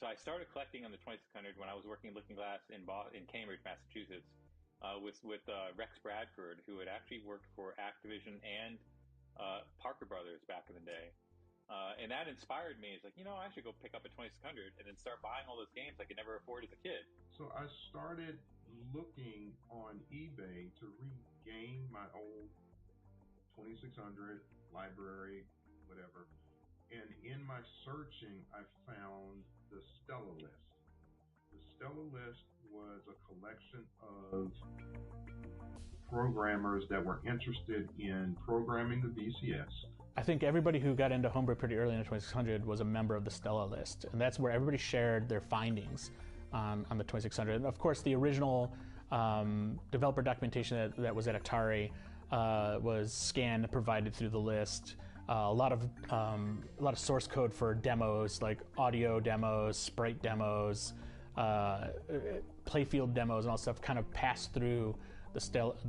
So I started collecting on the 2600 when I was working at Looking Glass in Cambridge, Massachusetts, with Rex Bradford, who had actually worked for Activision and Parker Brothers back in the day. And that inspired me. It's like, I should go pick up a 2600 and then start buying all those games I could never afford as a kid. So I started looking on eBay to regain my old 2600 library, whatever. And in my searching, I found the Stella List. The Stella List was a collection of programmers that were interested in programming the VCS. I think everybody who got into homebrew pretty early in the 2600 was a member of the Stella List, and that's where everybody shared their findings on the 2600. And of course, the original developer documentation that was at Atari was scanned and provided through the list. A lot of source code for demos, like audio demos, sprite demos, playfield demos, and all stuff kind of passed through the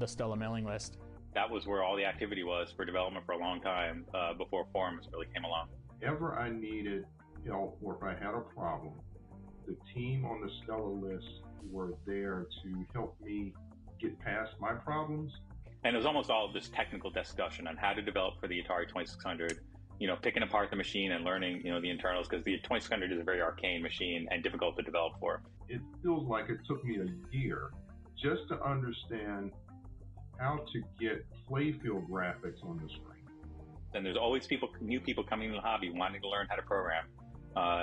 Stella mailing list. That was where all the activity was for development for a long time before forums really came along. Whenever I needed help or if I had a problem, the team on the Stella List were there to help me get past my problems. And it was almost all this technical discussion on how to develop for the Atari 2600, picking apart the machine and learning, the internals, because the 2600 is a very arcane machine and difficult to develop for. It feels like it took me a year just to understand how to get playfield graphics on the screen. And there's always new people coming in the hobby wanting to learn how to program.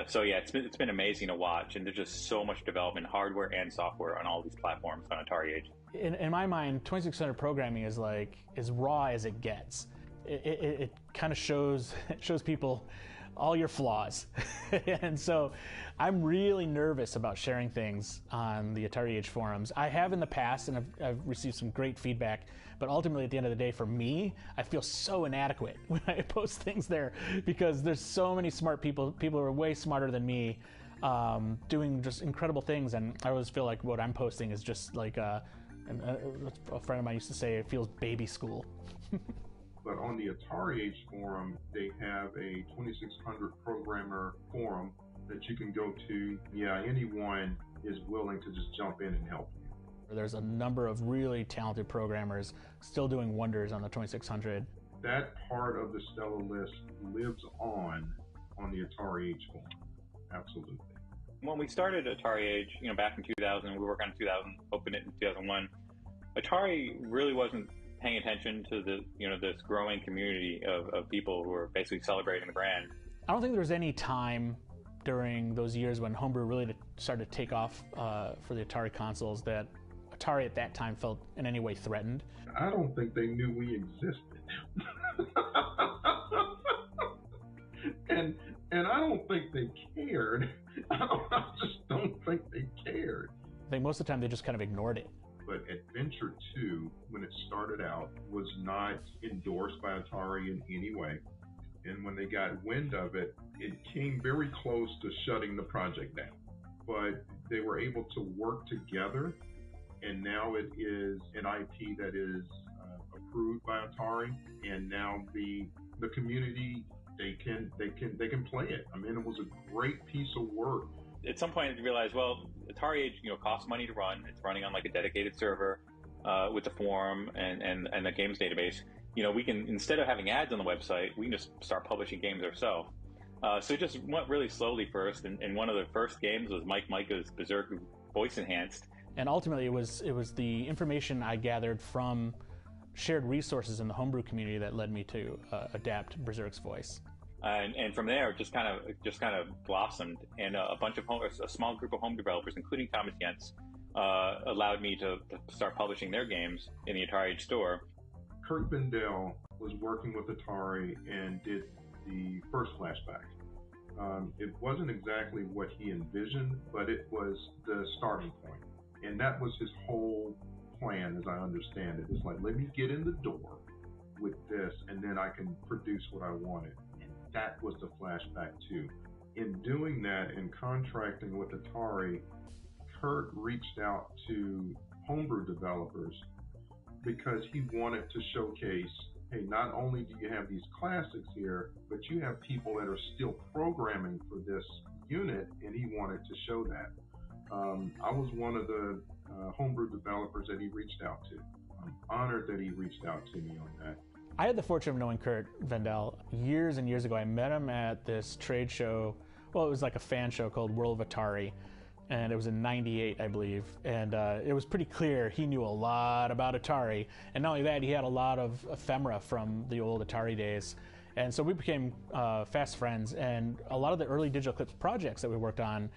So yeah, it's been amazing to watch, and there's just so much development, hardware and software, on all these platforms on Atari Age. In my mind, 2600 programming is like as raw as it gets. It kind of shows people all your flaws. And so I'm really nervous about sharing things on the Atari Age forums. I have in the past, and I've received some great feedback, but ultimately at the end of the day, for me, I feel so inadequate when I post things there, because there's so many smart people who are way smarter than me, doing just incredible things, and I always feel like what I'm posting is just like a friend of mine used to say, it feels baby school. But on the Atari Age forum, they have a 2600 programmer forum that you can go to. Yeah, anyone is willing to just jump in and help you. There's a number of really talented programmers still doing wonders on the 2600. That part of the Stella List lives on the Atari Age forum. Absolutely. When we started Atari Age, back in 2000, we worked on 2000, opened it in 2001. Atari really wasn't paying attention to this growing community of people who are basically celebrating the brand. I don't think there was any time during those years when homebrew really started to take off for the Atari consoles that Atari at that time felt in any way threatened. I don't think they knew we existed. and I don't think they cared. I just don't think they cared. I think most of the time they just kind of ignored it. But Adventure 2, when it started out, was not endorsed by Atari in any way. And when they got wind of it, it came very close to shutting the project down. But they were able to work together, and now it is an IP that is approved by Atari. And now the community, they can play it. I mean, it was a great piece of work. At some point, you realize, well, Atari Age, costs money to run. It's running on like a dedicated server with the forum and the games database. We can, instead of having ads on the website, we can just start publishing games ourselves. So it just went really slowly first. And one of the first games was Mike Micah's Berserk voice enhanced. And ultimately, it was the information I gathered from shared resources in the homebrew community that led me to adapt Berserk's voice. And from there, it just kind of blossomed, and a small group of home developers, including Thomas Jentz, allowed me to start publishing their games in the Atari Age store. Kurt Bendel was working with Atari and did the first flashback. It wasn't exactly what he envisioned, but it was the starting point, and that was his whole plan, as I understand it. It's like, let me get in the door with this, and then I can produce what I wanted. That was the flashback too. In doing that and contracting with Atari, Kurt reached out to homebrew developers because he wanted to showcase, hey, not only do you have these classics here, but you have people that are still programming for this unit, and he wanted to show that. I was one of the homebrew developers that he reached out to. I'm honored that he reached out to me on that. I had the fortune of knowing Kurt Vendel years and years ago. I met him at this trade show. Well, it was like a fan show called World of Atari, and it was in '98, I believe. And it was pretty clear he knew a lot about Atari. And not only that, he had a lot of ephemera from the old Atari days. And so we became fast friends. And a lot of the early Digital Eclipse projects that we worked on,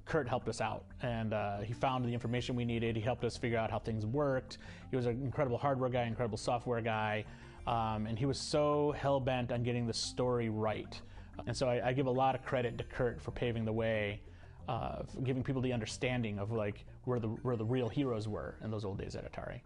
Kurt helped us out, and he found the information we needed. He helped us figure out how things worked. He was an incredible hardware guy, incredible software guy, and he was so hell-bent on getting the story right. And so I give a lot of credit to Kurt for paving the way, for giving people the understanding of like where the real heroes were in those old days at Atari.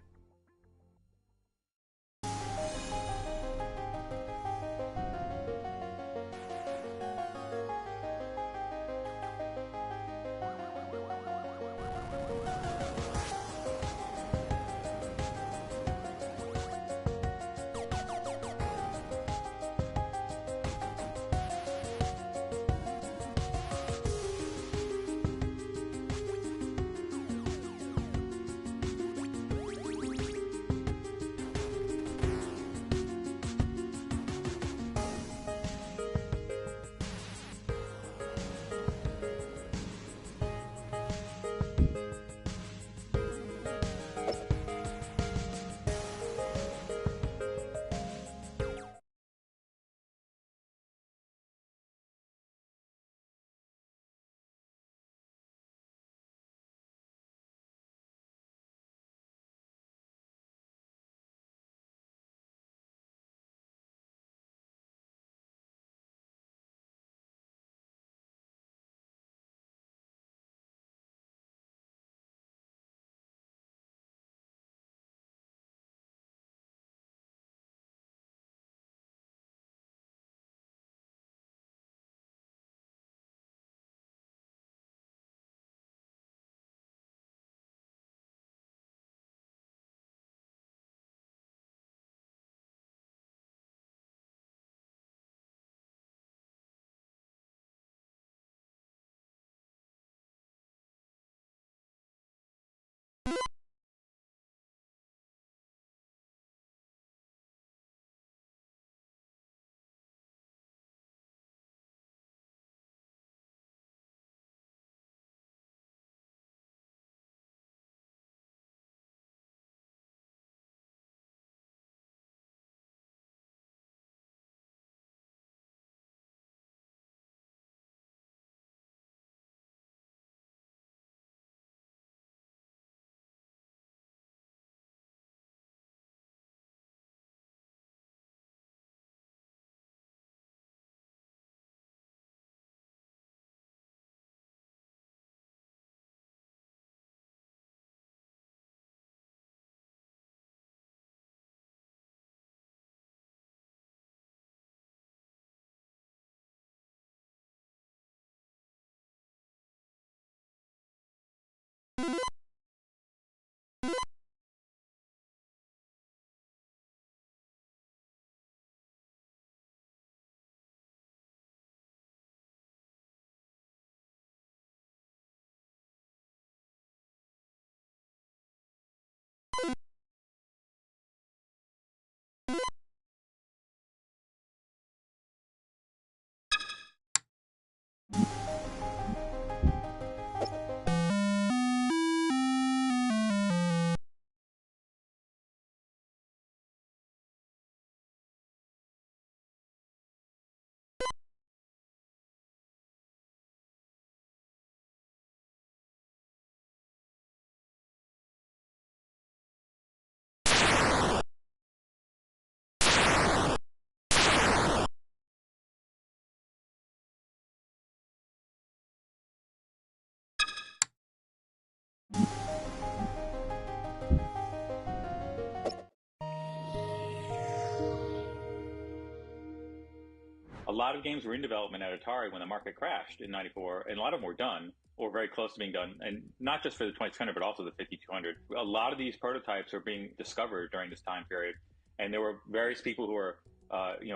A lot of games were in development at Atari when the market crashed in '94, and a lot of them were done or very close to being done, and not just for the 2600, but also the 5200. A lot of these prototypes are being discovered during this time period, and there were various people who were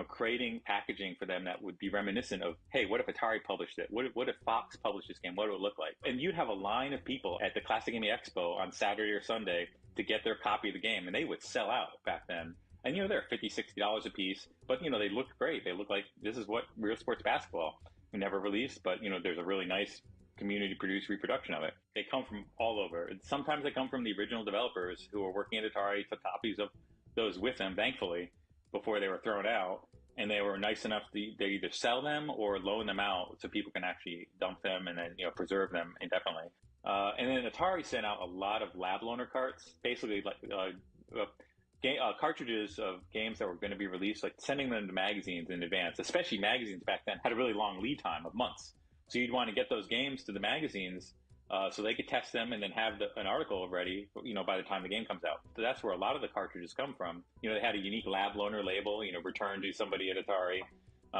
creating packaging for them that would be reminiscent of, hey, what if Atari published it? What if Fox published this game? What would it look like? And you'd have a line of people at the Classic Gaming Expo on Saturday or Sunday to get their copy of the game, and they would sell out back then. And, they're $50, $60 a piece, but, they look great. They look like this is what real sports basketball never released, but, there's a really nice community-produced reproduction of it. They come from all over. Sometimes they come from the original developers who were working at Atari, took copies of those with them, thankfully, before they were thrown out, and they were nice enough to they either sell them or loan them out so people can actually dump them and then preserve them indefinitely. And then Atari sent out a lot of lab loaner carts, basically like cartridges of games that were going to be released, like sending them to magazines in advance. Especially magazines back then had a really long lead time of months, so you'd want to get those games to the magazines so they could test them and then have an article ready, by the time the game comes out. So that's where a lot of the cartridges come from. They had a unique lab loaner label, returned to somebody at Atari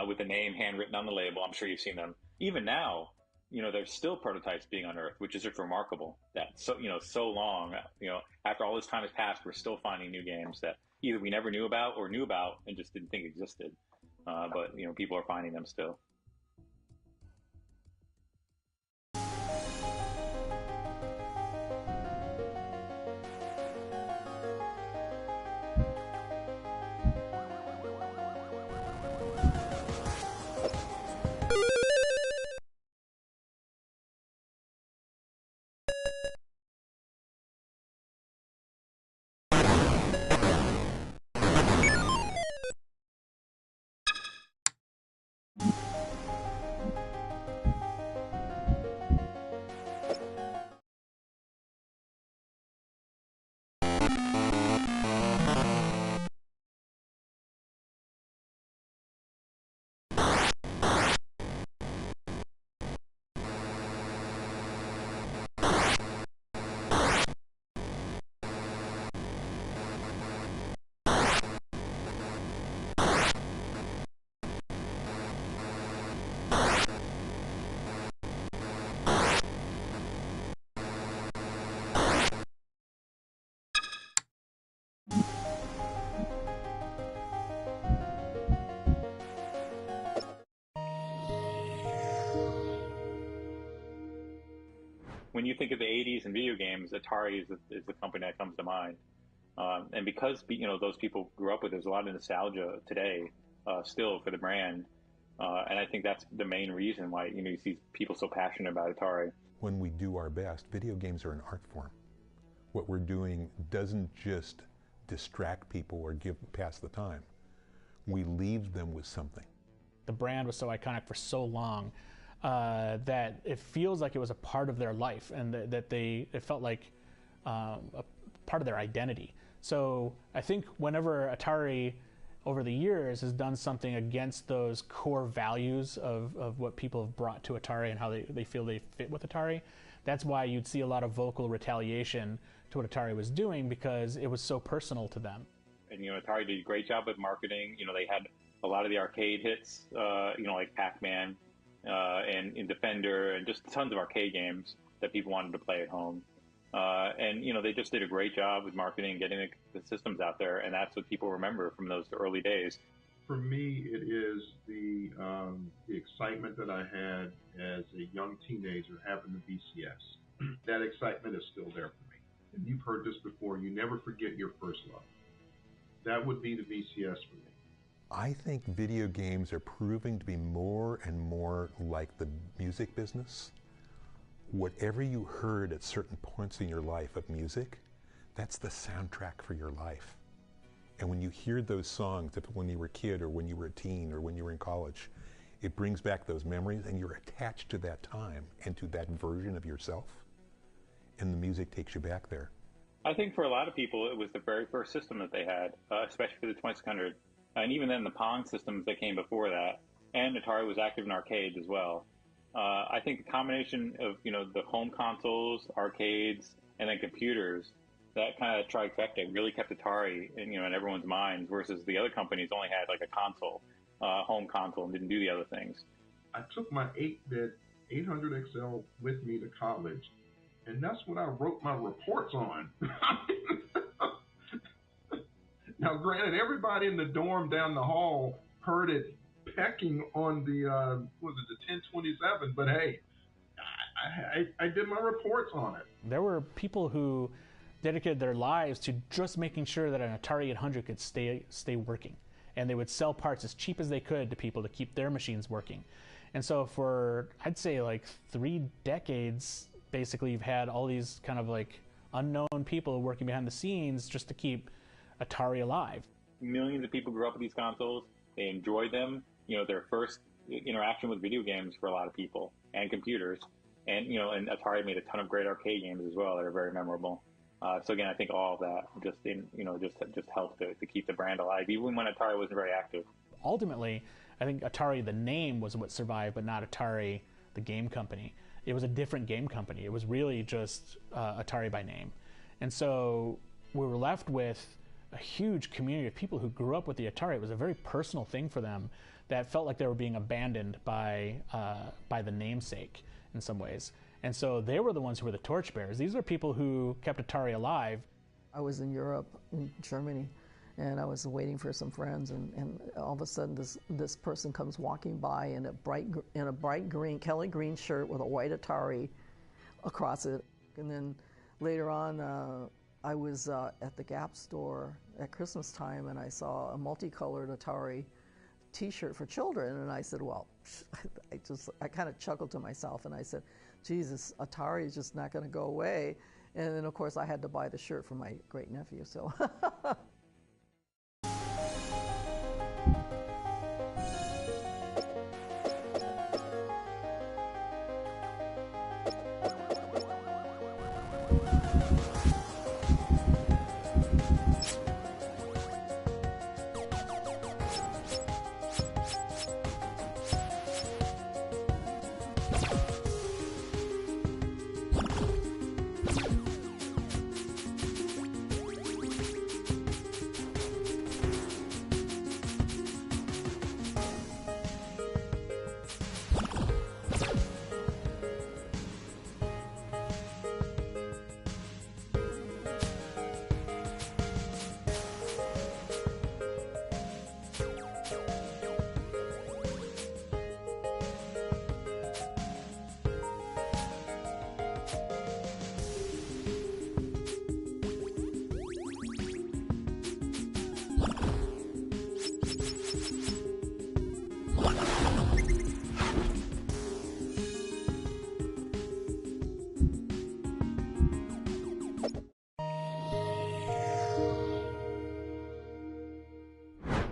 with a name handwritten on the label. I'm sure you've seen them. Even now, there's still prototypes being unearthed, which is just remarkable that so long, after all this time has passed, we're still finding new games that either we never knew about or knew about and just didn't think existed. But people are finding them still. When you think of the 80s and video games, Atari is the company that comes to mind. And because, those people grew up with, there's a lot of nostalgia today still for the brand. And I think that's the main reason why, you see people so passionate about Atari. When we do our best, video games are an art form. What we're doing doesn't just distract people or pass the time. We leave them with something. The brand was so iconic for so long that it feels like it was a part of their life, and that it felt like a part of their identity. So I think whenever Atari over the years has done something against those core values of what people have brought to Atari and how they feel they fit with Atari, that's why you'd see a lot of vocal retaliation to what Atari was doing, because it was so personal to them. And Atari did a great job with marketing. They had a lot of the arcade hits, like Pac-Man and Defender, and just tons of arcade games that people wanted to play at home. And they just did a great job with marketing and getting the systems out there, and that's what people remember from those early days. For me, it is the excitement that I had as a young teenager having the VCS. That excitement is still there for me. And you've heard this before, you never forget your first love. That would be the VCS for me. I think video games are proving to be more and more like the music business. Whatever you heard at certain points in your life of music, that's the soundtrack for your life. And when you hear those songs, when you were a kid or when you were a teen or when you were in college, it brings back those memories, and you're attached to that time and to that version of yourself, and the music takes you back there. I think for a lot of people, it was the very first system that they had, especially for the 2600. And even then, the Pong systems that came before that, and Atari was active in arcades as well. I think the combination of, the home consoles, arcades, and then computers, that kind of trifecta really kept Atari in everyone's minds, versus the other companies only had like a console, home console, and didn't do the other things. I took my 8-bit 800 XL with me to college, and that's what I wrote my reports on. Now, granted, everybody in the dorm down the hall heard it pecking on the, was it the 1027? But hey, I did my reports on it. There were people who dedicated their lives to just making sure that an Atari 800 could stay working. And they would sell parts as cheap as they could to people to keep their machines working. And so for, I'd say, like 3 decades, basically, you've had all these kind of like unknown people working behind the scenes just to keep Atari alive. Millions of people grew up with these consoles. They enjoyed them. You know, their first interaction with video games for a lot of people, and computers. And, you know, and Atari made a ton of great arcade games as well that are very memorable. So again, I think all of that just helped to keep the brand alive, even when Atari wasn't very active. Ultimately, I think Atari, the name, was what survived, but not Atari, the game company. It was a different game company. It was really just Atari by name. And so we were left with a huge community of people who grew up with the Atari. It was a very personal thing for them that felt like they were being abandoned by the namesake in some ways. And so they were the ones who were the torchbearers. These are people who kept Atari alive. I was in Europe, in Germany, and I was waiting for some friends, and all of a sudden this person comes walking by in a bright green, Kelly green shirt with a white Atari across it. And then later on, I was at the Gap store at Christmas time, and I saw a multicolored Atari T-shirt for children, and I said, well, I kind of chuckled to myself, and I said, Jesus, Atari is just not going to go away. And then, of course, I had to buy the shirt for my great-nephew, so.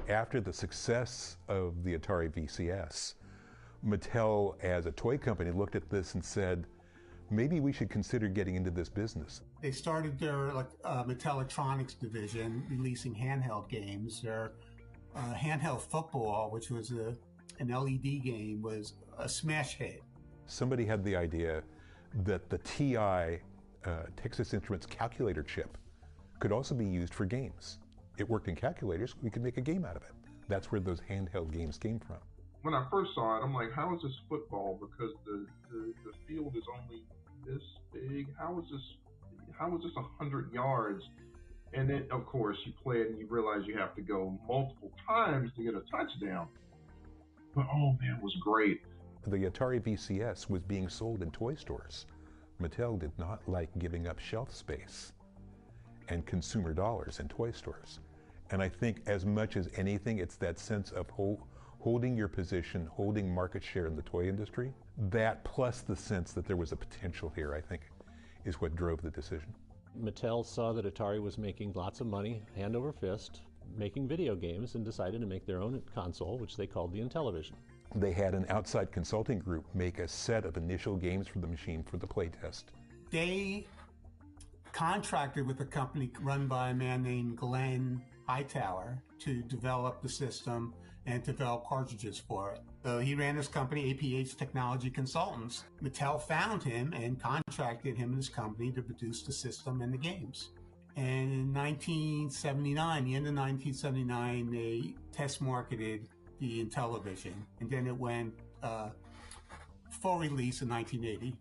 After the success of the Atari VCS, Mattel, as a toy company, looked at this and said, maybe we should consider getting into this business. They started their Mattel Electronics division, releasing handheld games. Their handheld football, which was an LED game, was a smash hit. Somebody had the idea that the TI, Texas Instruments calculator chip, could also be used for games. It worked in calculators, we could make a game out of it. That's where those handheld games came from. When I first saw it, I'm like, how is this football? Because the field is only this big. How is this 100 yards? And then, of course, you play it and you realize you have to go multiple times to get a touchdown. But oh man, it was great. The Atari VCS was being sold in toy stores. Mattel did not like giving up shelf space and consumer dollars in toy stores. And I think as much as anything, it's that sense of holding your position, holding market share in the toy industry. That plus the sense that there was a potential here, I think, is what drove the decision. Mattel saw that Atari was making lots of money, hand over fist, making video games, and decided to make their own console, which they called the Intellivision. They had an outside consulting group make a set of initial games for the machine for the playtest. They contracted with a company run by a man named Glenn Hightower to develop the system and develop cartridges for it. So he ran this company, APH Technology Consultants. Mattel found him and contracted him and his company to produce the system and the games. And in 1979, the end of 1979, they test marketed the Intellivision, and then it went full release in 1980.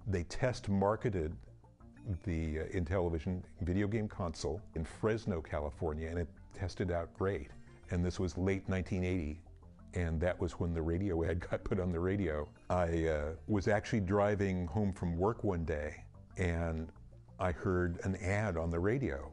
They test marketed the Intellivision video game console in Fresno, California, and it tested out great. And this was late 1980, and that was when the radio ad got put on the radio. I was actually driving home from work one day, and I heard an ad on the radio.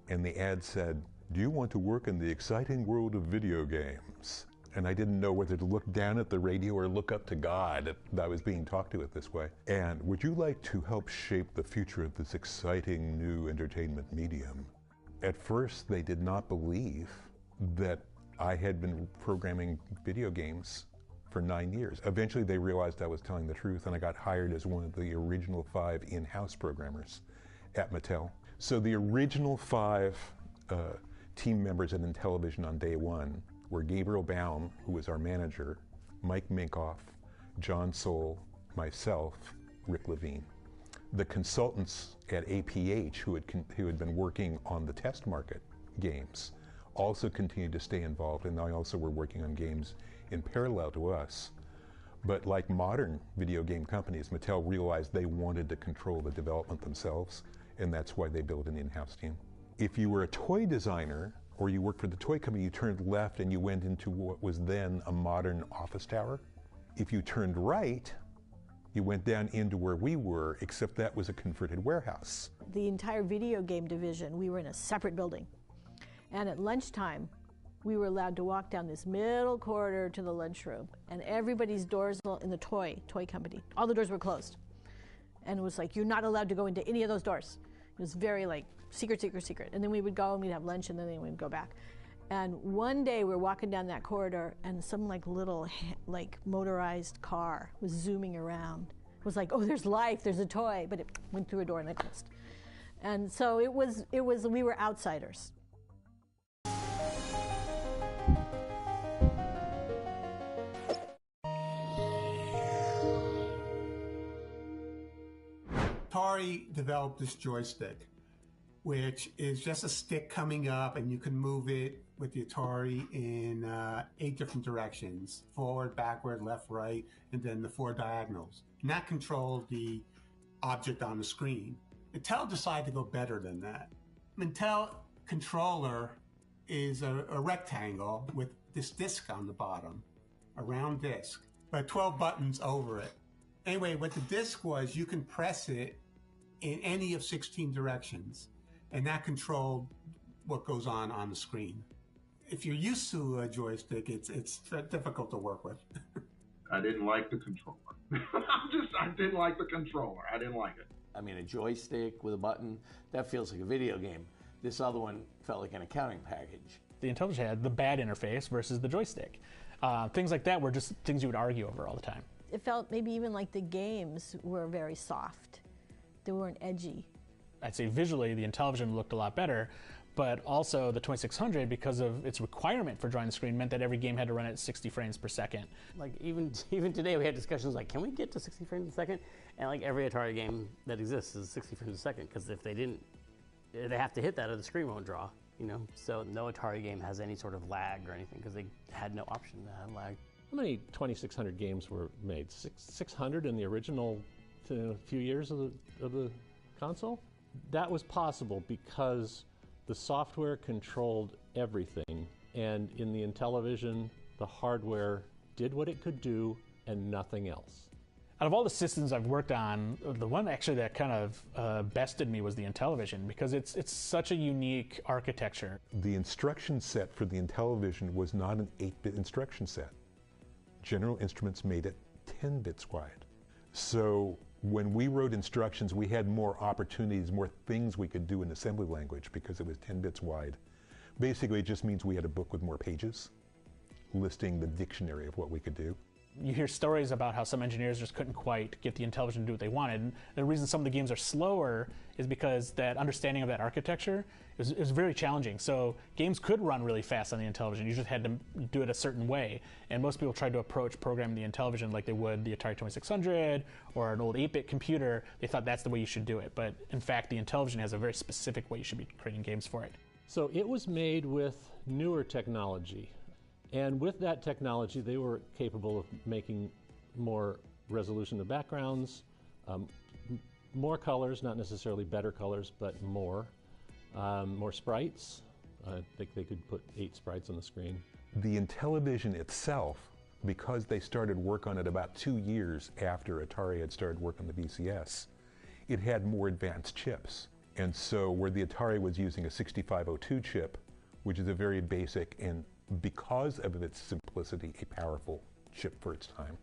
And the ad said, "Do you want to work in the exciting world of video games?" And I didn't know whether to look down at the radio or look up to God that I was being talked to it this way. And would you like to help shape the future of this exciting new entertainment medium? At first, they did not believe that I had been programming video games for 9 years. Eventually, they realized I was telling the truth, and I got hired as one of the original 5 in-house programmers at Mattel. So the original 5 team members at Intellivision on day one were Gabriel Baum, who was our manager, Mike Minkoff, John Soule, myself, Rick Levine. The consultants at APH who had been working on the test market games also continued to stay involved, and they also were working on games in parallel to us. But like modern video game companies, Mattel realized they wanted to control the development themselves, and that's why they built an in-house team. If you were a toy designer, or you worked for the toy company, you turned left and you went into what was then a modern office tower. If you turned right, you went down into where we were, except that was a converted warehouse. The entire video game division, we were in a separate building. And at lunchtime, we were allowed to walk down this middle corridor to the lunchroom, and everybody's doors in the toy company, all the doors were closed. And it was like, you're not allowed to go into any of those doors. It was very like, secret, secret, secret. And then we would go and we'd have lunch, and then we'd go back. And one day we're walking down that corridor, and some like little like motorized car was zooming around. It was like, oh, there's life, there's a toy, but it went through a door and it closed. And so we were outsiders. Atari developed this joystick, which is just a stick coming up, and you can move it with the Atari in 8 different directions: forward, backward, left, right, and then the 4 diagonals. And that controlled the object on the screen. Mattel decided to go better than that. Mattel controller is a rectangle with this disc on the bottom, a round disc, but 12 buttons over it. Anyway, what the disc was, you can press it in any of 16 directions, and that controlled what goes on the screen. If you're used to a joystick, it's difficult to work with. I didn't like the controller. I didn't like the controller. I didn't like it. I mean, a joystick with a button, that feels like a video game. This other one felt like an accounting package. The Intellivision had the bad interface versus the joystick. Things like that were just things you would argue over all the time. It felt maybe even like the games were very soft. They weren't edgy. I'd say visually the Intellivision looked a lot better, but also the 2600, because of its requirement for drawing the screen, meant that every game had to run at 60 frames per second. Like even today we had discussions like, can we get to 60 frames a second? And like every Atari game that exists is 60 frames a second, because if they didn't, they have to hit that or the screen won't draw, you know? So no Atari game has any sort of lag or anything, because they had no option to have lag. How many 2600 games were made? 600 in the original few years of the console? That was possible because the software controlled everything, and in the Intellivision, the hardware did what it could do and nothing else. Out of all the systems I've worked on, the one actually that kind of bested me was the Intellivision, because it's such a unique architecture. The instruction set for the Intellivision was not an 8-bit instruction set. General Instruments made it 10 bits wide. So when we wrote instructions, we had more opportunities, more things we could do in assembly language because it was 10 bits wide. Basically, it just means we had a book with more pages listing the dictionary of what we could do. You hear stories about how some engineers just couldn't quite get the Intellivision to do what they wanted. And the reason some of the games are slower is because that understanding of that architecture is very challenging. So games could run really fast on the Intellivision. You just had to do it a certain way. And most people tried to approach programming the Intellivision like they would the Atari 2600 or an old 8-bit computer. They thought that's the way you should do it. But in fact, the Intellivision has a very specific way you should be creating games for it. So it was made with newer technology. And with that technology, they were capable of making more resolution of backgrounds, more colors, not necessarily better colors, but more sprites, I think they could put 8 sprites on the screen. The Intellivision itself, because they started work on it about 2 years after Atari had started work on the VCS, it had more advanced chips. And so where the Atari was using a 6502 chip, which is a very basic and because of its simplicity, a powerful chip for its time,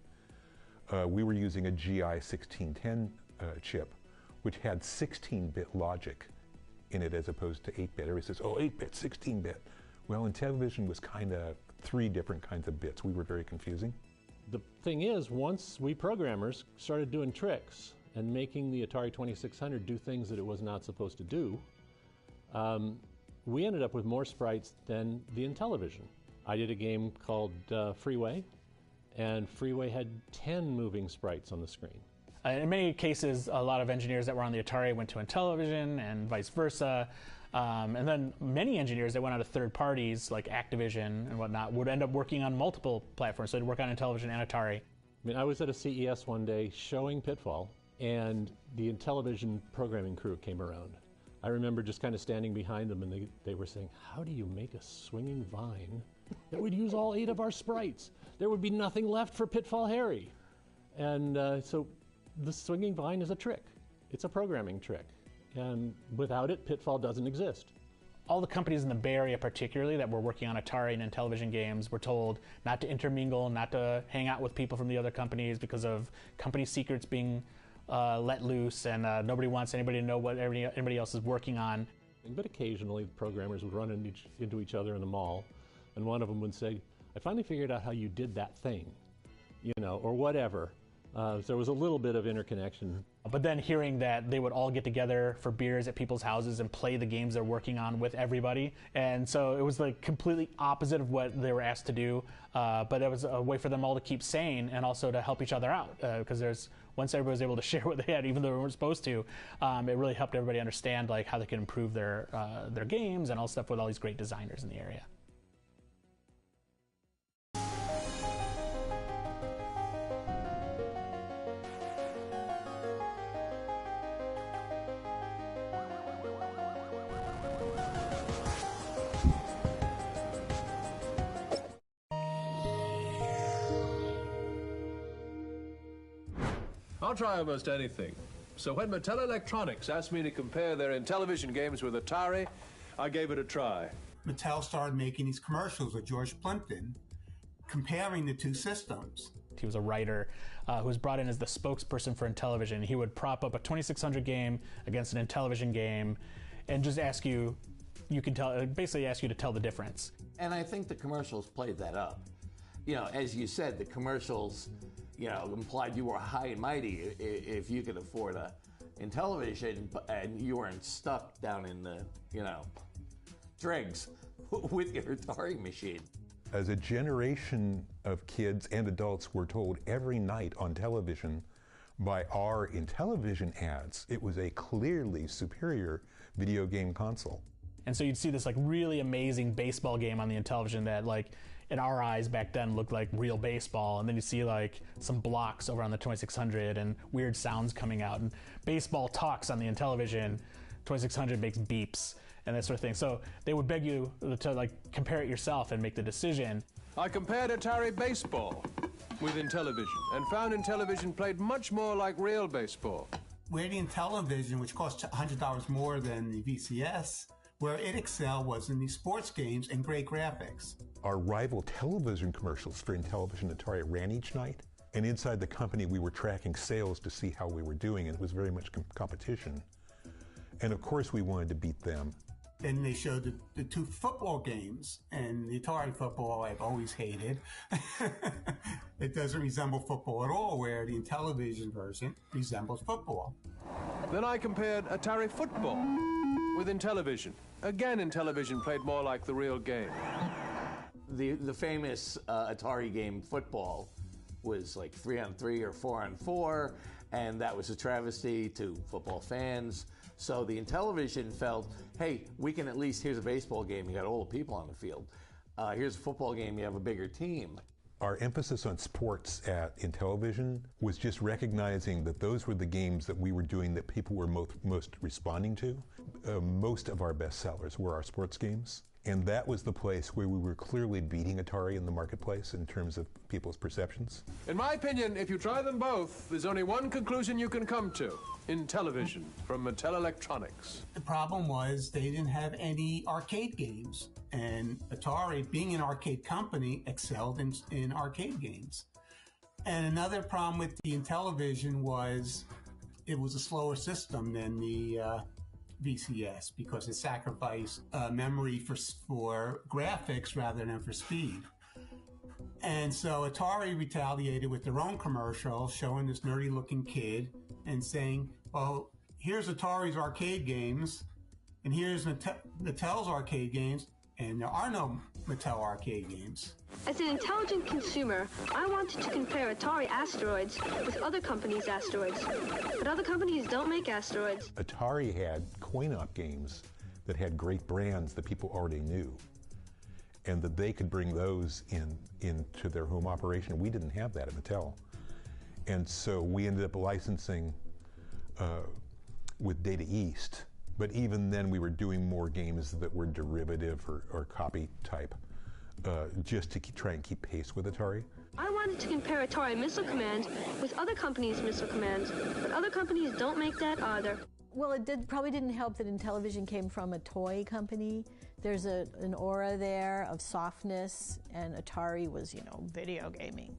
we were using a GI 1610 chip, which had 16-bit logic in it as opposed to 8-bit. Everybody says, oh, 8-bit, 16-bit. Well, Intellivision was kind of 3 different kinds of bits. We were very confusing. The thing is, once we programmers started doing tricks and making the Atari 2600 do things that it was not supposed to do, we ended up with more sprites than the Intellivision. I did a game called Freeway, and Freeway had 10 moving sprites on the screen. In many cases, a lot of engineers that were on the Atari went to Intellivision and vice versa. And then many engineers that went out to third parties like Activision and whatnot would end up working on multiple platforms. So they'd work on Intellivision and Atari. I mean, I was at a CES one day showing Pitfall, and the Intellivision programming crew came around. I remember just kind of standing behind them, and they were saying, how do you make a swinging vine that would use all 8 of our sprites? There would be nothing left for Pitfall Harry. And so the swinging vine is a trick. It's a programming trick. And without it, Pitfall doesn't exist. All the companies in the Bay Area particularly that were working on Atari and Intellivision games were told not to intermingle, not to hang out with people from the other companies because of company secrets being let loose, and nobody wants anybody to know what anybody else is working on. But occasionally the programmers would run into each other in the mall, and one of them would say, I finally figured out how you did that thing, you know, or whatever. So there was a little bit of interconnection. But then hearing that they would all get together for beers at people's houses and play the games they're working on with everybody. And so it was like completely opposite of what they were asked to do. But it was a way for them all to keep sane and also to help each other out. Because once everybody was able to share what they had, even though they weren't supposed to, it really helped everybody understand like how they could improve their games and all stuff with all these great designers in the area. I'll try almost anything. So when Mattel Electronics asked me to compare their Intellivision games with Atari, I gave it a try. Mattel started making these commercials with George Plimpton, comparing the 2 systems. He was a writer who was brought in as the spokesperson for Intellivision. He would prop up a 2600 game against an Intellivision game and just ask you, basically ask you to tell the difference. And I think the commercials played that up. You know, as you said, the commercials, you know, implied you were high and mighty if you could afford a Intellivision and you weren't stuck down in the, you know, dregs with your Atari machine. As a generation of kids and adults were told every night on television by our Intellivision ads, it was a clearly superior video game console. And so you'd see this like really amazing baseball game on the Intellivision that like in our eyes back then looked like real baseball, and then you see like some blocks over on the 2600 and weird sounds coming out, and baseball talks on the Intellivision, 2600 makes beeps and that sort of thing. So they would beg you to like compare it yourself and make the decision. I compared Atari baseball with Intellivision and found Intellivision played much more like real baseball. Where the Intellivision, which cost $100 more than the VCS, where it excelled was in the sports games and great graphics. Our rival television commercials for Intellivision and Atari ran each night, and inside the company we were tracking sales to see how we were doing, and it was very much competition. And of course we wanted to beat them. Then they showed the 2 football games, and the Atari football I've always hated. It doesn't resemble football at all, where the Intellivision version resembles football. Then I compared Atari football with Intellivision. Again, Intellivision played more like the real game. The famous Atari game football was like 3-on-3 or 4-on-4, and that was a travesty to football fans. So the Intellivision felt, hey, we can at least, here's a baseball game, you got all the people on the field. Here's a football game, you have a bigger team. Our emphasis on sports at Intellivision was just recognizing that those were the games that we were doing that people were most responding to. Most of our best sellers were our sports games. And that was the place where we were clearly beating Atari in the marketplace in terms of people's perceptions. In my opinion, if you try them both, there's only one conclusion you can come to. Intellivision from Mattel Electronics. The problem was they didn't have any arcade games. And Atari, being an arcade company, excelled in arcade games. And another problem with the Intellivision was it was a slower system than the VCS because it sacrificed memory for graphics rather than for speed. And so Atari retaliated with their own commercial showing this nerdy looking kid and saying, well, here's Atari's arcade games and here's Mattel's arcade games, and there are no Mattel arcade games. As an intelligent consumer, I wanted to compare Atari Asteroids with other companies' asteroids. But other companies don't make asteroids. Atari had coin-op games that had great brands that people already knew, and that they could bring those into their home operation. We didn't have that at Mattel. And so we ended up licensing with Data East. But even then, we were doing more games that were derivative or copy type, just to try and keep pace with Atari. I wanted to compare Atari Missile Command with other companies' missile commands, but other companies don't make that either. Well, it probably didn't help that Intellivision came from a toy company. There's an aura there of softness, and Atari was, video gaming.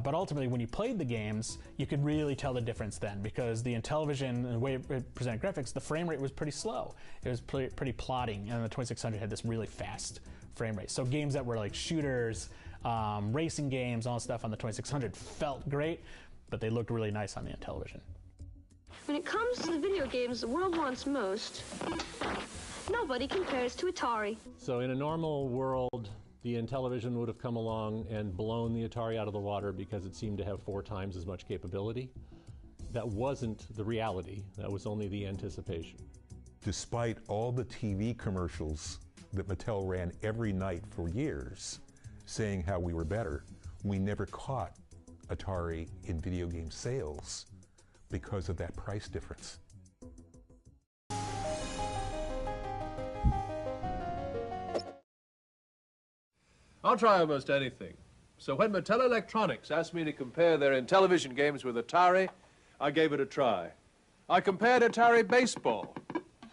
But ultimately, when you played the games, you could really tell the difference then, because the Intellivision and the way it presented graphics, the frame rate was pretty slow. It was pretty plotting, and the 2600 had this really fast frame rate. So games that were like shooters, racing games, all that stuff on the 2600 felt great, but they looked really nice on the Intellivision. When it comes to the video games the world wants most, nobody compares to Atari. So in a normal world, the Intellivision would have come along and blown the Atari out of the water because it seemed to have 4 times as much capability. That wasn't the reality. That was only the anticipation. Despite all the TV commercials that Mattel ran every night for years saying how we were better, we never caught Atari in video game sales because of that price difference. I'll try almost anything. So when Mattel Electronics asked me to compare their Intellivision games with Atari, I gave it a try. I compared Atari baseball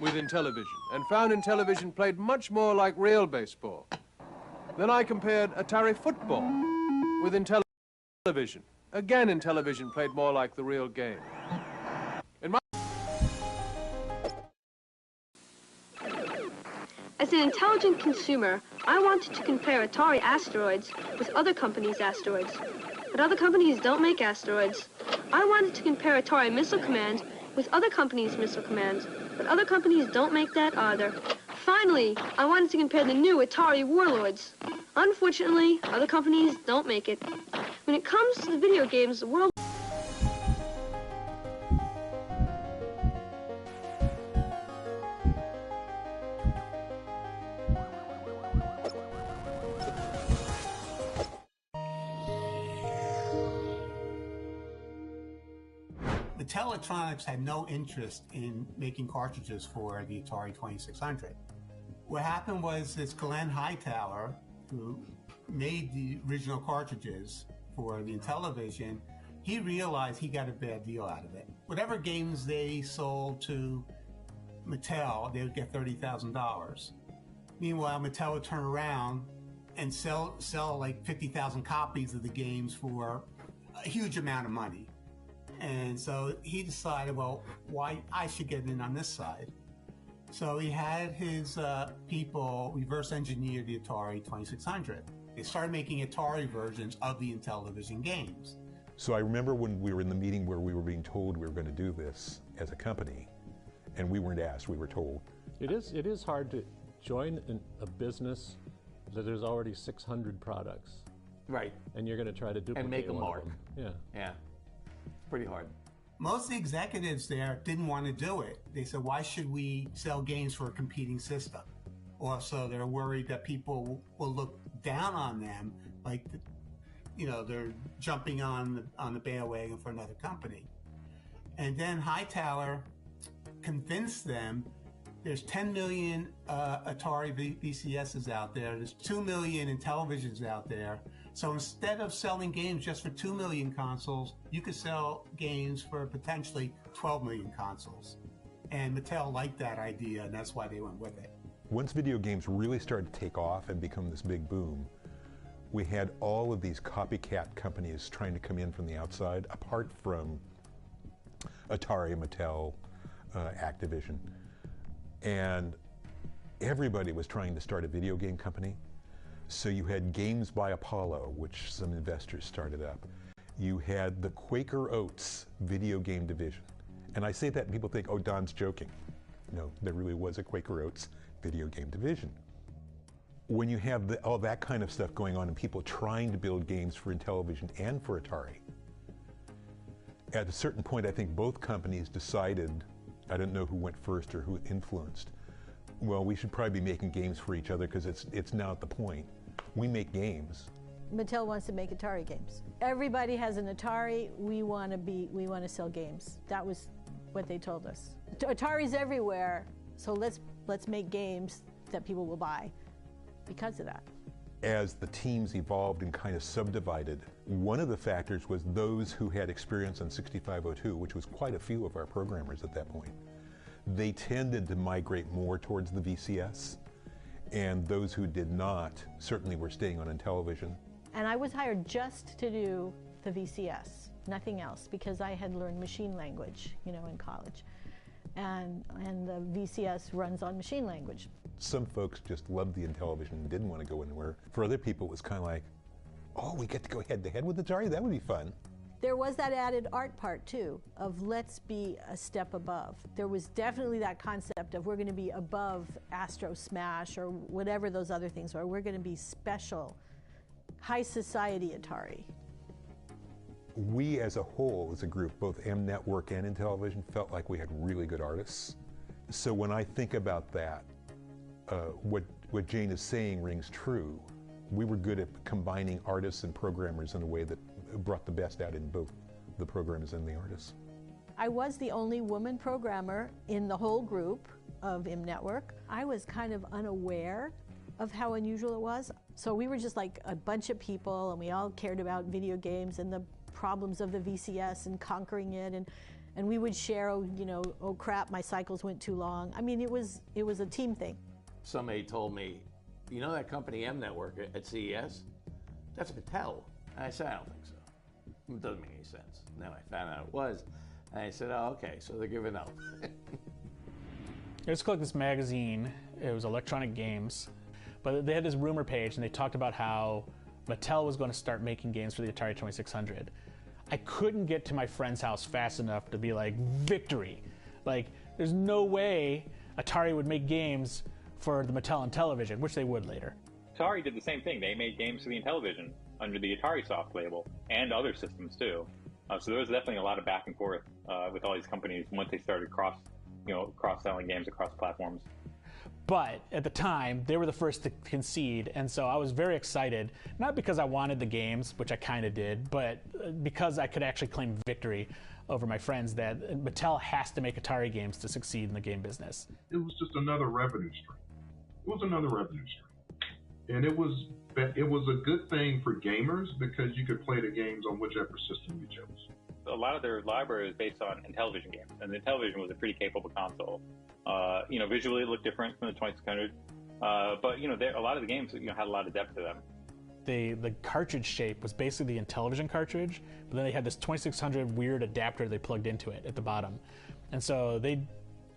with Intellivision and found Intellivision played much more like real baseball. Then I compared Atari football with Intellivision. Again, Intellivision played more like the real game. As an intelligent consumer, I wanted to compare Atari Asteroids with other companies' asteroids. But other companies don't make asteroids. I wanted to compare Atari Missile Command with other companies' missile commands. But other companies don't make that either. Finally, I wanted to compare the new Atari Warlords. Unfortunately, other companies don't make it. When it comes to the video games the world... Mattel Electronics had no interest in making cartridges for the Atari 2600. What happened was this Glenn Hightower, who made the original cartridges for the Intellivision, he realized he got a bad deal out of it. Whatever games they sold to Mattel, they would get $30,000. Meanwhile, Mattel would turn around and sell like 50,000 copies of the games for a huge amount of money. And so he decided, well, why I should get in on this side. So he had his people reverse engineer the Atari 2600. They started making Atari versions of the Intellivision games. So I remember when we were in the meeting where we were being told we were going to do this as a company, and we weren't asked, we were told. It is hard to join a business that there's already 600 products. Right. And you're going to try to duplicate and make a one mark. of them. Yeah. Yeah. Pretty hard. Most of the executives there didn't want to do it. They said, why should we sell games for a competing system? Also, they're worried that people will look down on them, like, they're jumping on the bandwagon for another company. And then Hightower convinced them There's 10 million Atari VCSs out there. There's 2 million Intellivisions out there. So instead of selling games just for 2 million consoles, you could sell games for potentially 12 million consoles. And Mattel liked that idea, and that's why they went with it. Once video games really started to take off and become this big boom, we had all of these copycat companies trying to come in from the outside, apart from Atari, Mattel, Activision. And everybody was trying to start a video game company. So you had Games by Apollo, which some investors started up. You had the Quaker Oats video game division. And I say that and people think, oh, Don's joking. No, there really was a Quaker Oats video game division. When you have all that kind of stuff going on and people trying to build games for Intellivision and for Atari, at a certain point, I think both companies decided, I don't know who went first or who influenced, well, we should probably be making games for each other because it's now at the point. We make games. Mattel wants to make Atari games. Everybody has an Atari. We want to sell games. That was what they told us. Atari's everywhere, so let's make games that people will buy because of that. As the teams evolved and kind of subdivided, one of the factors was those who had experience on 6502, which was quite a few of our programmers at that point. They tended to migrate more towards the VCS, and those who did not certainly were staying on Intellivision. And I was hired just to do the VCS, nothing else, because I had learned machine language, in college. And the VCS runs on machine language. Some folks just loved the Intellivision and didn't want to go anywhere. For other people, it was kind of like, oh, we get to go head to head with Atari? That would be fun. There was that added art part, too, of let's be a step above. There was definitely that concept of we're going to be above Astro Smash or whatever those other things are. We're going to be special, high society Atari. We as a whole, as a group, both M Network and Intellivision, felt like we had really good artists. So when I think about that, what Jane is saying rings true. We were good at combining artists and programmers in a way that brought the best out in both the programmers and the artists. I was the only woman programmer in the whole group of M Network. I was kind of unaware of how unusual it was. So we were just like a bunch of people, and we all cared about video games and the problems of the VCS and conquering it, and we would share, oh crap, my cycles went too long. I mean, it was a team thing. Somebody told me, you know that company M Network at CES? That's Mattel. And I said, I don't think so. It doesn't make any sense. And then I found out it was. And I said, oh, okay, so they're giving up. I just clicked this magazine. It was Electronic Games. But they had this rumor page, and they talked about how Mattel was going to start making games for the Atari 2600. I couldn't get to my friend's house fast enough to be like, victory. Like, there's no way Atari would make games for the Mattel Intellivision, which they would later. Atari did the same thing. They made games for the Intellivision under the Atari Soft label and other systems too. So there was definitely a lot of back and forth with all these companies once they started cross-selling games across platforms. But at the time, they were the first to concede, and so I was very excited, not because I wanted the games, which I kind of did, but because I could actually claim victory over my friends that Mattel has to make Atari games to succeed in the game business. It was just another revenue stream. It was another revenue stream. And it was a good thing for gamers because you could play the games on whichever system you chose. A lot of their library is based on Intellivision games, and the Intellivision was a pretty capable console. Visually it looked different from the 2600, but a lot of the games had a lot of depth to them. The cartridge shape was basically the Intellivision cartridge, but then they had this 2600 weird adapter they plugged into it at the bottom, and so they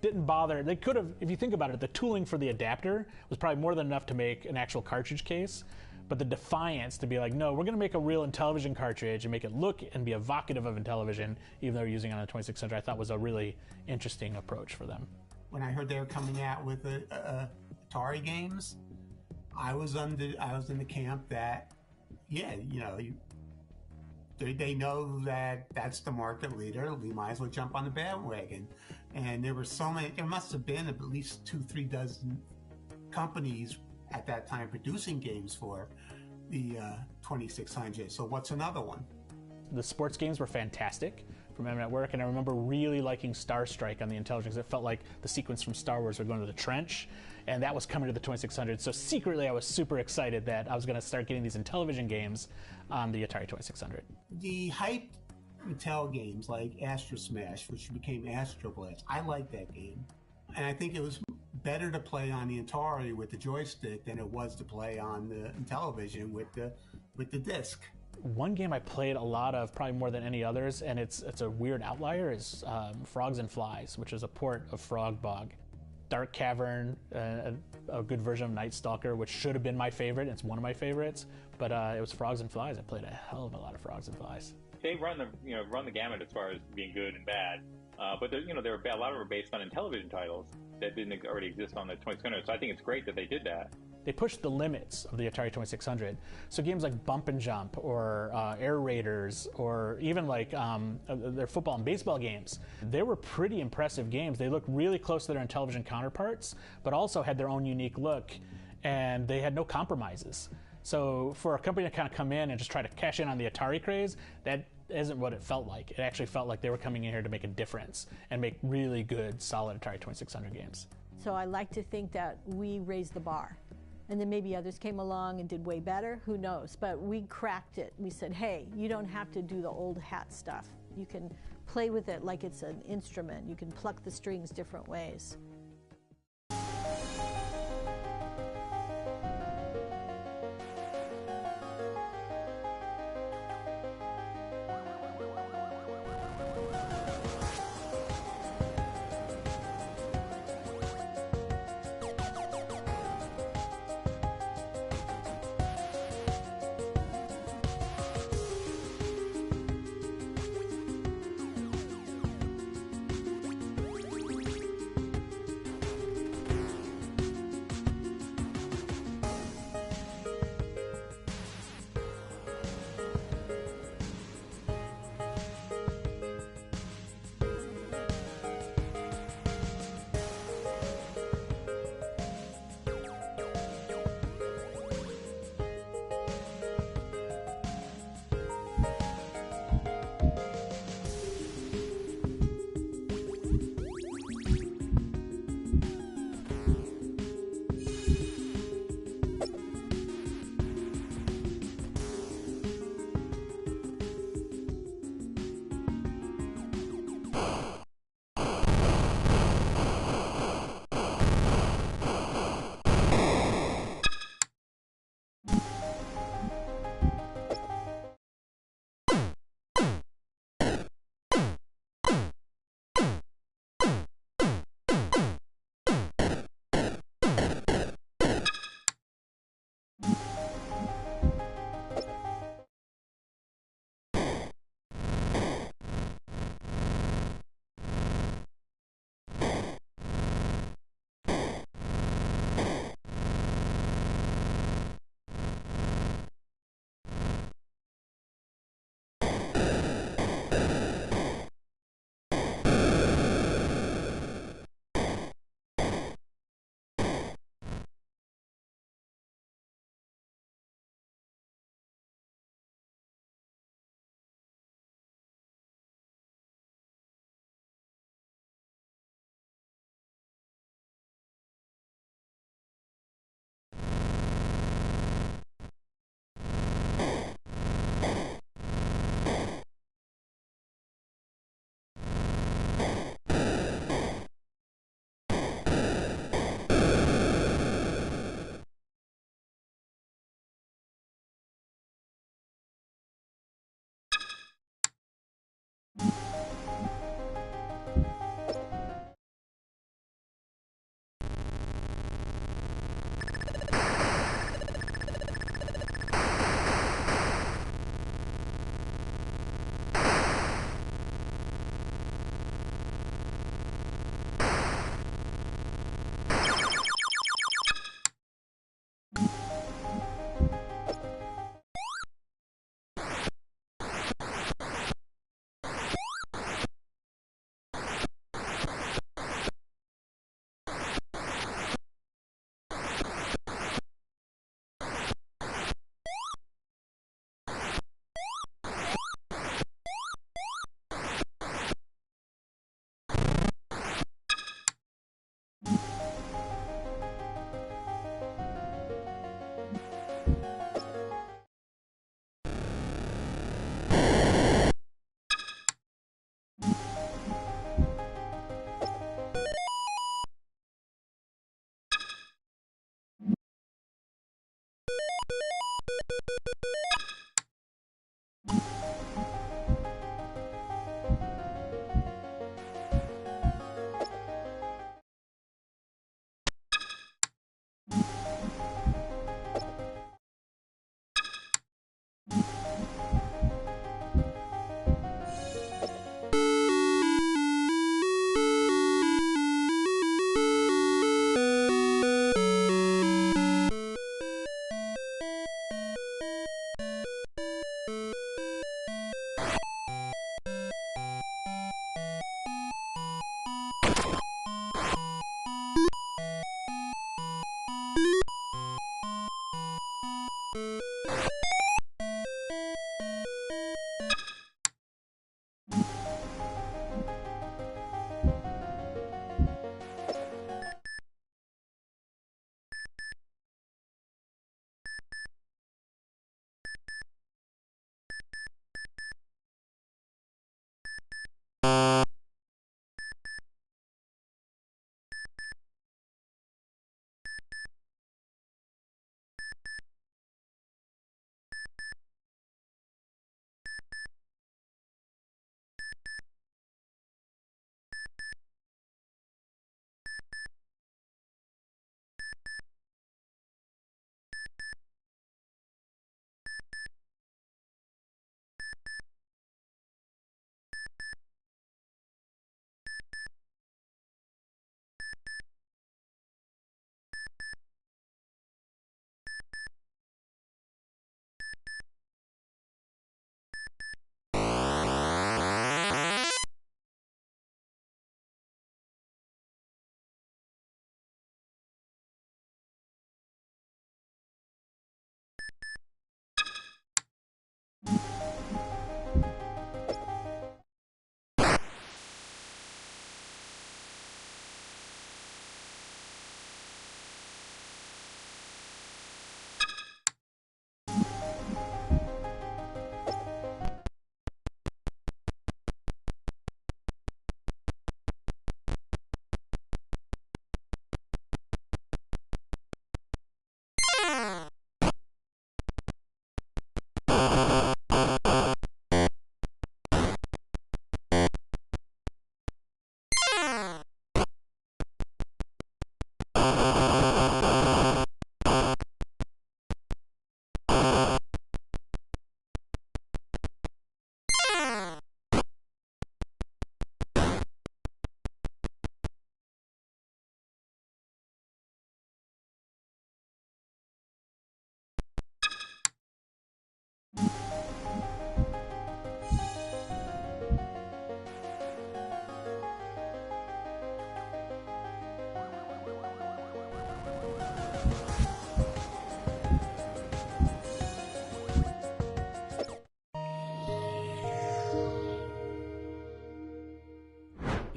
didn't bother. They could have, if you think about it, the tooling for the adapter was probably more than enough to make an actual cartridge case. But the defiance to be like, no, we're going to make a real Intellivision cartridge and make it look and be evocative of Intellivision, even though we're using it on a 2600, I thought was a really interesting approach for them. When I heard they were coming out with Atari games, I was in the camp that, they know that that's the market leader. We might as well jump on the bandwagon. And there were so many. There must have been at least 2-3 dozen companies at that time producing games for the 2600. So what's another one? The sports games were fantastic remember at work, and I remember really liking Star Strike on the Intellivision because it felt like the sequence from Star Wars were going to the trench, and that was coming to the 2600. So secretly, I was super excited that I was going to start getting these Intellivision games on the Atari 2600. The hyped Mattel games like Astro Smash, which became Astro Blast, I like that game. And I think it was better to play on the Atari with the joystick than it was to play on the Intellivision with the disc. One game I played a lot of, probably more than any others, and it's a weird outlier, is Frogs and Flies, which is a port of Frog Bog. Dark Cavern, a good version of Night Stalker, which should have been my favorite. It's one of my favorites, but it was Frogs and Flies. I played a hell of a lot of Frogs and Flies. They run the gamut as far as being good and bad, but there were a lot of them are based on Intellivision titles that didn't already exist on the 2600. So I think it's great that they did that. They pushed the limits of the Atari 2600. So games like Bump and Jump or Air Raiders or even like their football and baseball games, they were pretty impressive games. They looked really close to their Intellivision counterparts, but also had their own unique look, and they had no compromises. So for a company to kind of come in and just try to cash in on the Atari craze, that isn't what it felt like. It actually felt like they were coming in here to make a difference and make really good, solid Atari 2600 games. So I like to think that we raised the bar. And then maybe others came along and did way better, who knows? But we cracked it. We said, hey, you don't have to do the old hat stuff. You can play with it like it's an instrument. You can pluck the strings different ways.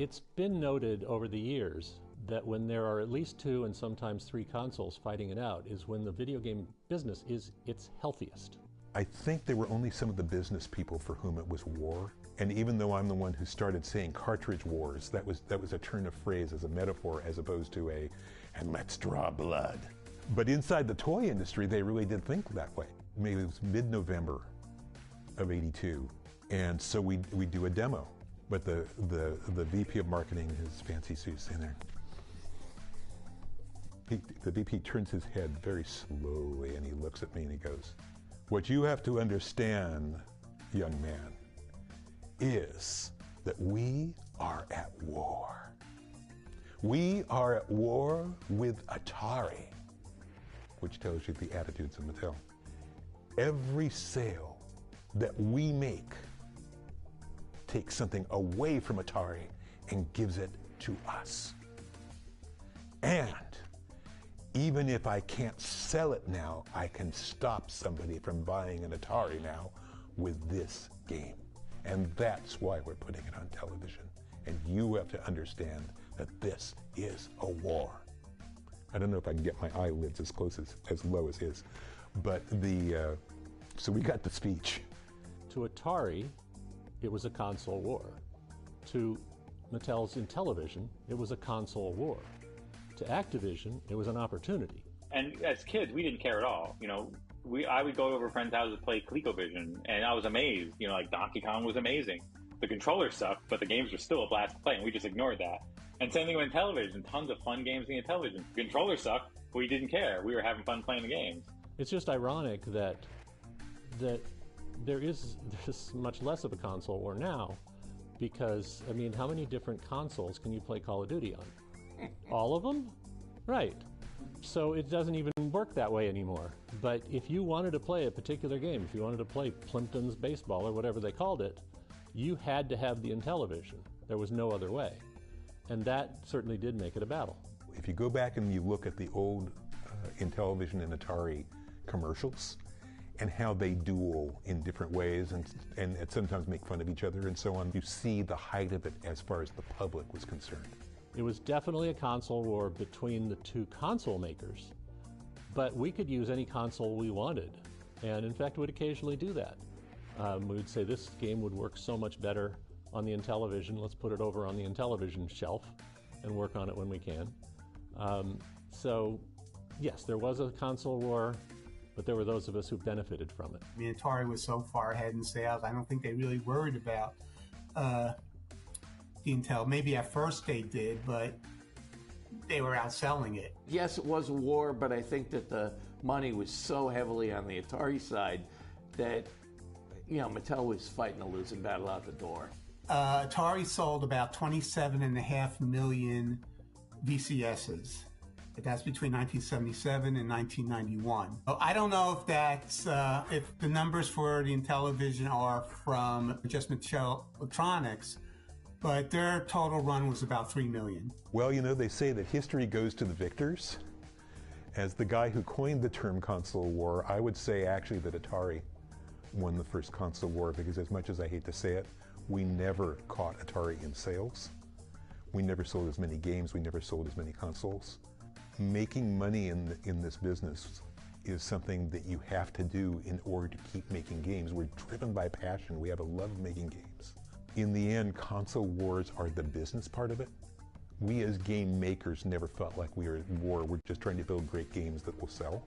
It's been noted over the years that when there are at least 2 and sometimes 3 consoles fighting it out is when the video game business is its healthiest. I think there were only some of the business people for whom it was war. And even though I'm the one who started saying cartridge wars, that was a turn of phrase as a metaphor as opposed to and let's draw blood. But inside the toy industry, they really did think that way. Maybe it was mid-November of '82. And so we do a demo. But the VP of marketing, his fancy suit, sitting there. The VP turns his head very slowly and he looks at me and he goes, "What you have to understand, young man, is that we are at war. We are at war with Atari," which tells you the attitudes of Mattel. "Every sale that we make takes something away from Atari and gives it to us. And even if I can't sell it now, I can stop somebody from buying an Atari now with this game. And that's why we're putting it on television. And you have to understand that this is a war." I don't know if I can get my eyelids as low as his, but so we got the speech. To Atari, it was a console war. To Mattel's Intellivision, it was a console war. To Activision, it was an opportunity. And as kids, we didn't care at all. I would go over a friend's house to play ColecoVision, and I was amazed. Like Donkey Kong was amazing. The controller sucked, but the games were still a blast to play, and we just ignored that. And same thing with Intellivision. Tons of fun games in Intellivision. The controller sucked, but we didn't care. We were having fun playing the games. It's just ironic that there's much less of a console war now, because, how many different consoles can you play Call of Duty on? All of them? Right. So it doesn't even work that way anymore. But if you wanted to play a particular game, if you wanted to play Plimpton's Baseball or whatever they called it, you had to have the Intellivision. There was no other way. And that certainly did make it a battle. If you go back and you look at the old Intellivision and Atari commercials and how they duel in different ways and sometimes make fun of each other and so on, you see the height of it as far as the public was concerned. It was definitely a console war between the 2 console makers, but we could use any console we wanted, and in fact would occasionally do that. We would say this game would work so much better on the Intellivision, let's put it over on the Intellivision shelf and work on it when we can. So yes, there was a console war, but there were those of us who benefited from it. Atari was so far ahead in sales, I don't think they really worried about the Intel. Maybe at first they did, but they were outselling it. Yes, it was a war, but I think that the money was so heavily on the Atari side that, Mattel was fighting a losing battle out the door. Atari sold about 27.5 million VCSs. That's between 1977 and 1991. I don't know if that's if the numbers for the Intellivision are from just Mattel Electronics, but their total run was about 3 million. Well, they say that history goes to the victors. As the guy who coined the term console war, I would say actually that Atari won the first console war, because as much as I hate to say it, we never caught Atari in sales. We never sold as many games, we never sold as many consoles. Making money in this business is something that you have to do in order to keep making games. We're driven by passion, we have a love of making games. In the end, console wars are the business part of it. We as game makers never felt like we were at war. We're just trying to build great games that will sell.